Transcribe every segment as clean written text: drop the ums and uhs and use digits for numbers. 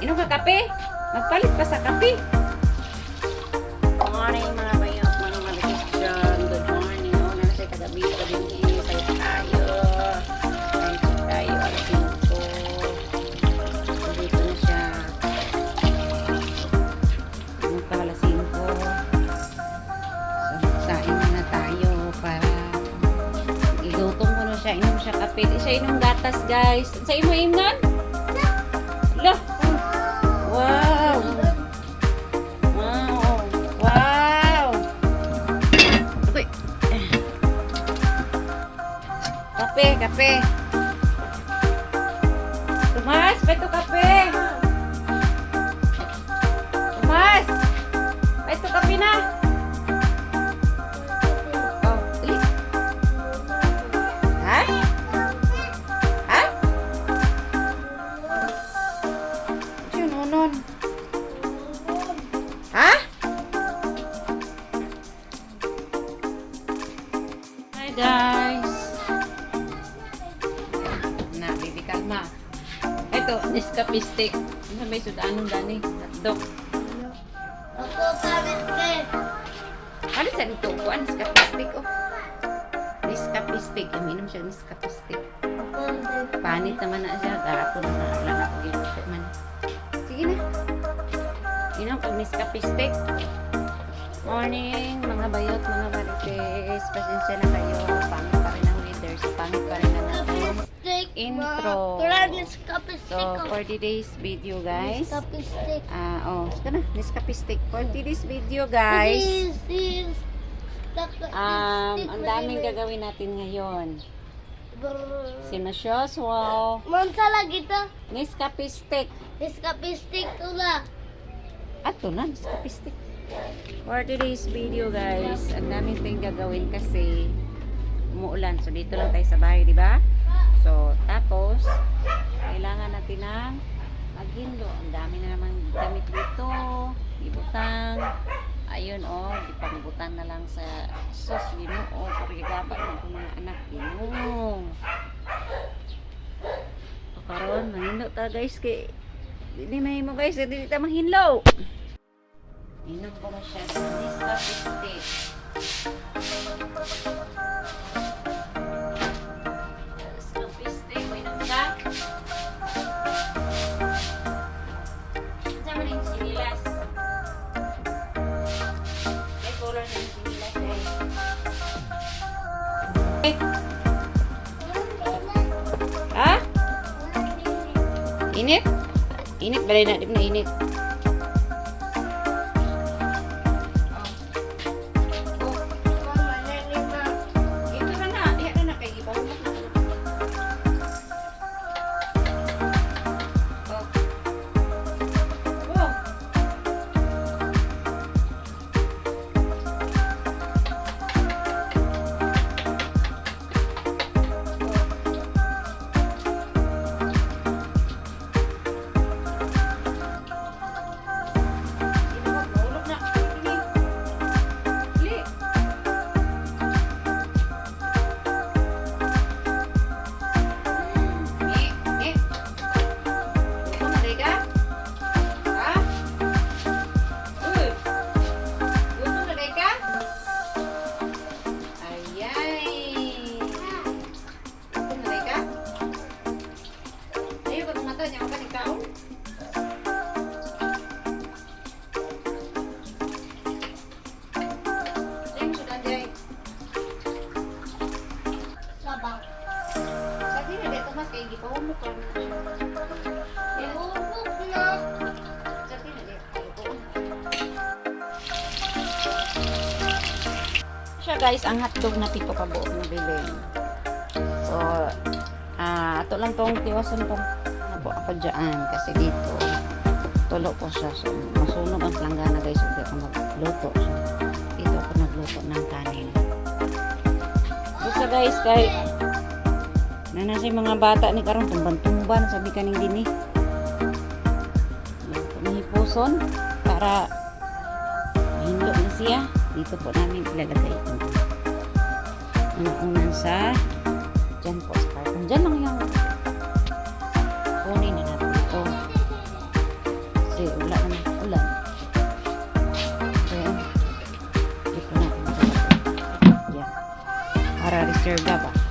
Inom ka kape? Magpalit pa sa kape. Good morning mga bayo, mga malikit dyan. Good morning. O, nasa kagabi ka din. Sayo tayo. Sayo tayo. Alasin ko. Dito na siya. Magpahalasin ko. So, sain na tayo para igutong ko na siya. Inom siya kape. Di siya inom gatas, guys. Sa imo imnan? Loh! Wow! Wow! Wow! Uy! Kape, kape! Tomas, beto kape! Tomas! Beto kape na! Oh, dali! Ha? Ha? Nun. Ha? Hi guys. Na, baby kalma. Ito, Nescafe stick. Ano may sudanong gani? Hotdog. Ako pamit ka. Ano sa dito? Kuan, Nescafe stick. Oh. Nescafe stick. Uminom siya Nescafe stick. Panit naman na siya. Garapon na lang ako giluto man. Sige na. Inom pag Nescafe stick. Morning, mga bayot, mga marites. Pasensya na kayo. Pangit pa rin ang leader. So, pangit pa rin ang natin. Intro. So, for today's video, guys. Sige na. Nescafe stick. For today's video, guys. Ang daming gagawin natin ngayon. Si Masyos, wow. Mansa lagi to. Nescafe stick. Nescafe stick tula. Ato na, Nescafe stick. For today's video, guys, ang daming tayong gagawin kasi umuulan. So, dito lang tayo sa bahay, di ba? So, tapos, kailangan natin ng maghindo. Ang dami na naman damit dito. Ibutang. Ayun, oh, ipangbutan na lang sa sauce, Ginoo. Pagkagabak ng mga anak, Ginoo. So, karon, mahindo ta, guys, kay hindi mahimo, guys, hindi ta mahinlo. Inom ko na siya sa Nescafe stick. Nescafe stick, inom ka? Saan mo na yung sinilas? May color na yung sinilas eh. Ha? Init? Init, balay na, di mo na init. Siya guys, ang hotdog na pito ka buok na bilhin. So, ato lang tong tiwasan tong nabo ako dyan kasi dito tulo po siya. So, masunog ang planggana guys. Hindi ako magluto siya. Dito ako nagluto ng kanin. So guys, kahit Ana si mga bata ni karon tumban-tumban sabi kaning dinhi. Puson para hindo na siya. Dito po namin ilalagay ito. Una sa dyan po sa karton. Dyan lang yung kunin na natin ito. Kasi wala na ulan. Then, dito natin ito. Yan. Para reserve ba?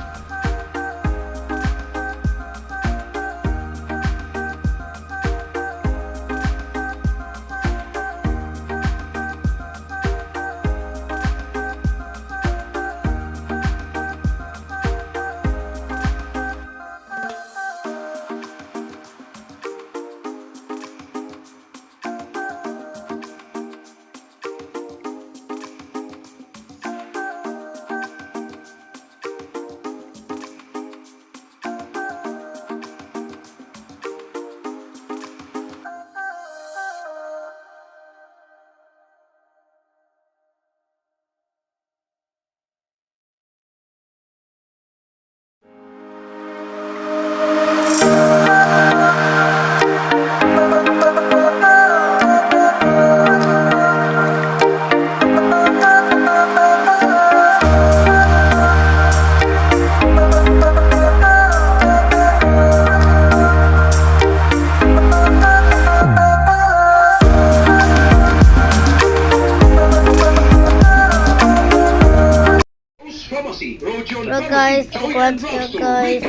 Guys, what's up guys?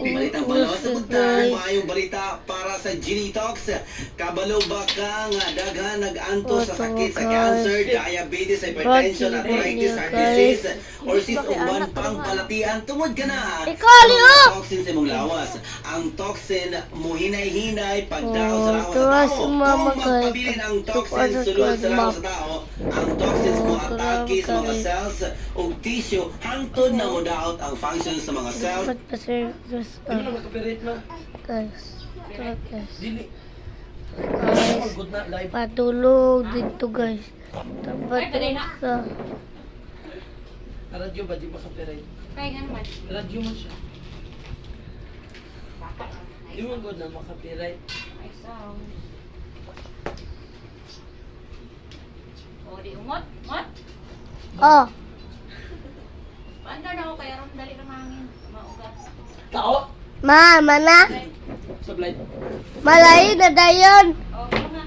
Balitang panglawas sa punta, maayong balita para sa Genie Talks. Kabalo ba kang daghan nag-anto sa sakit sa cancer, diabetes, hypertension, arthritis, heart disease, or sis uban pang palatian, tungod ka na. Ang toxin sa imong lawas. Ang toxin mo hinay-hinay pagdaon sa lawas sa tao. Kung magpabilin ang toxin sulod sa lawas sa tao, ang toxins mo atake sa mga cells o tissue, hangtod na mo daot ang function sa mga cells. Guys, patulog dito guys. Tapat sa Radyo ba? Di ba copyright? Kaya nga naman. Radyo mo siya. Di mo good na makapiright. Ay, sound. O, di umot? Umot? oh, Paanda na ako kaya ron dali na mangin. Maugat. Tao! mama na. Sa blind. Malay na dayon. O, yun na.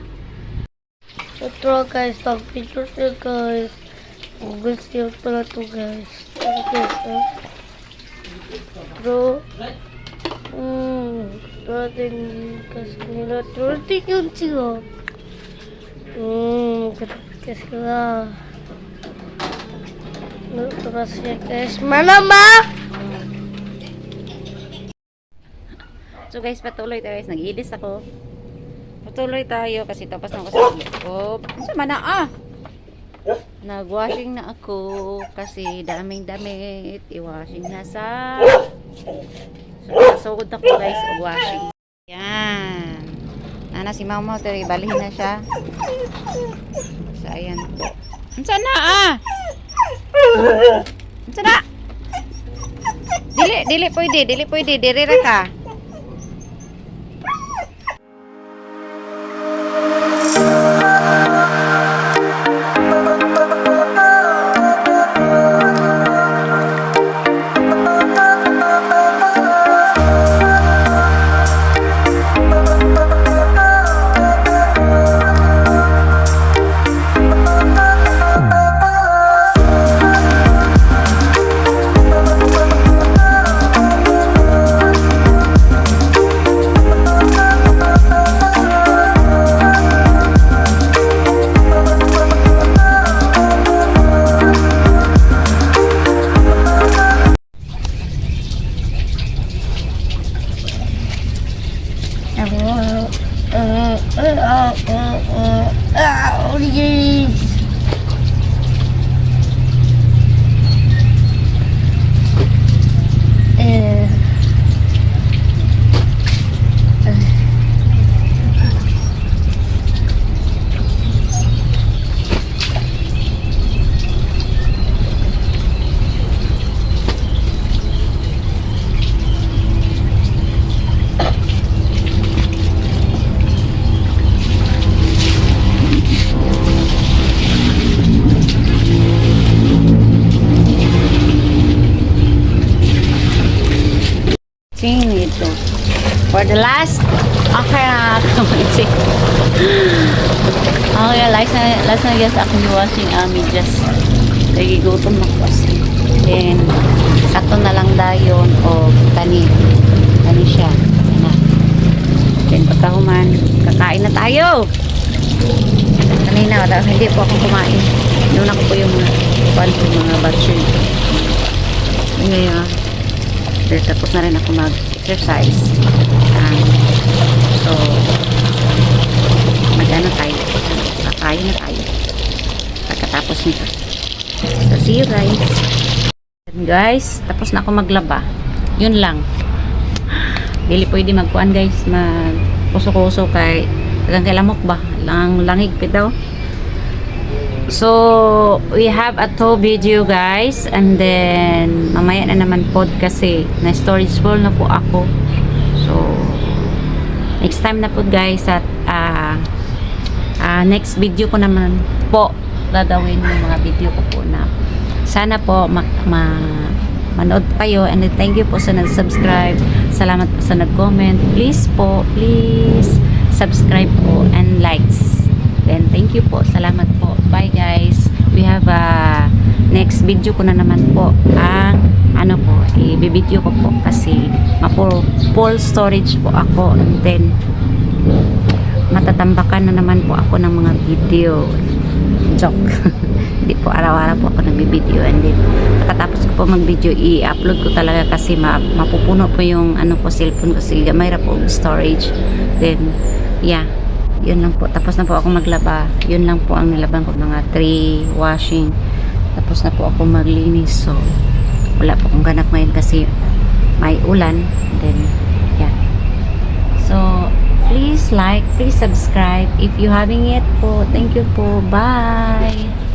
Ito guys, pag picture to guys. Gusto yung pala to guys. Ito guys, Bro. Rating kasi nila. Rating yung siya. Kasi sila. Ito kasi guys. Mana ma? So guys, patuloy tayo guys. Nag-ilis ako. Patuloy tayo kasi tapos na ako sa loob. Sama na Nag-washing na ako kasi daming damit. I-washing na sa sugod na ko guys. Washing. Yan. Nana si Mama tayo. Balihin na siya. So ayan po. Saan na Saan na? Dili pwede. Dirira ka. Sini ito. For the last, okay na ako. Okay, last na guys ako washing medyas. Kaya gutom na kasi. Then, sakto na lang dayon o tani. Tani siya. Yan na. Then, pagkahuman, kakain na tayo. Kanina, hindi po ako kumain. Yun ako po yung mga battery. Ngayon, tapos na rin ako mag-exercise. So, mag-ano tayo. Kakain na tayo. Pagkatapos nito. So, see you guys. Guys, tapos na ako maglaba. Yun lang. Dili pwede magkuan guys. Mag-kuso-kuso kay hanggang kailamok ba? Langig pitaw. So, we have a 2 video guys, and then mamaya na naman pod kasi na storage full na po ako. So, next time na po guys at next video ko naman po gagawin yung mga video ko po na sana po manood kayo, and then thank you po sa nag-subscribe. Salamat po sa nag-comment. Please po, please subscribe po and likes. Then, thank you po. Salamat po. Bye, guys. We have next video ko na naman po. Ang, i-video ko po kasi full storage po ako. And then, matatambakan na naman po ako ng mga video. Joke. Hindi po araw-araw po ako nag-video. And then, pagkatapos ko po mag-video, i-upload ko talaga kasi mapupuno po yung cellphone ko kasi mayroon po storage. Then, yeah. Yun lang po. Tapos na po ako maglaba. Yun lang po ang nilaban ko. Mga 3 washing. Tapos na po ako maglinis. So, wala po akong ganap ngayon kasi may ulan. Then, yeah. So, please like, please subscribe. If you having it po, thank you po. Bye!